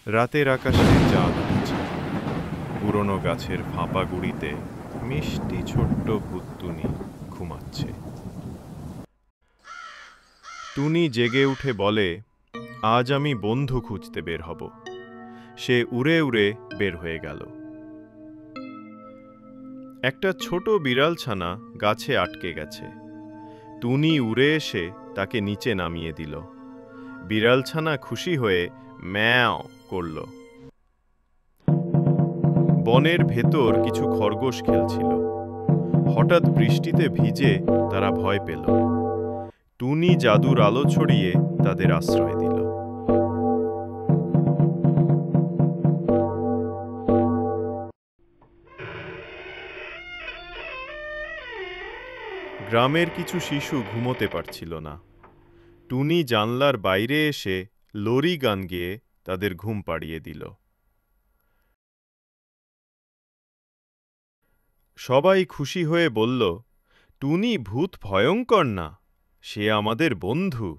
রাতের আকাশে চাঁদ উঠেছে। পুরনো গাছের ফাঁপা গুড়িতে মিষ্টি ছোট্ট ভূতটুনি ঘুমাচ্ছে। টুনি জেগে উঠে বলে, আজ আমি বন্ধু খুঁজতে বের হব। সে উড়ে উড়ে বের হয়ে গেল। একটা ছোট বিড়ালছানা গাছে আটকে গেছে। টুনি উড়ে এসে তাকে নিচে নামিয়ে দিল। বিড়ালছানা খুশি হয়ে ম্যাও করল। বনের ভেতর কিছু খরগোশ খেলছিল। হঠাৎ বৃষ্টিতে ভিজে তারা ভয় পেল। টুনি জাদুর আলো ছড়িয়ে তাদের আশ্রয় দিল। গ্রামের কিছু শিশু ঘুমোতে পারছিল না। টুনি জানলার বাইরে এসে লোরি গান গেয়ে তাদের ঘুম পাড়িয়ে দিল। সবাই খুশি হয়ে বলল, টুনি ভূত ভয়ঙ্কর না, সে আমাদের বন্ধু।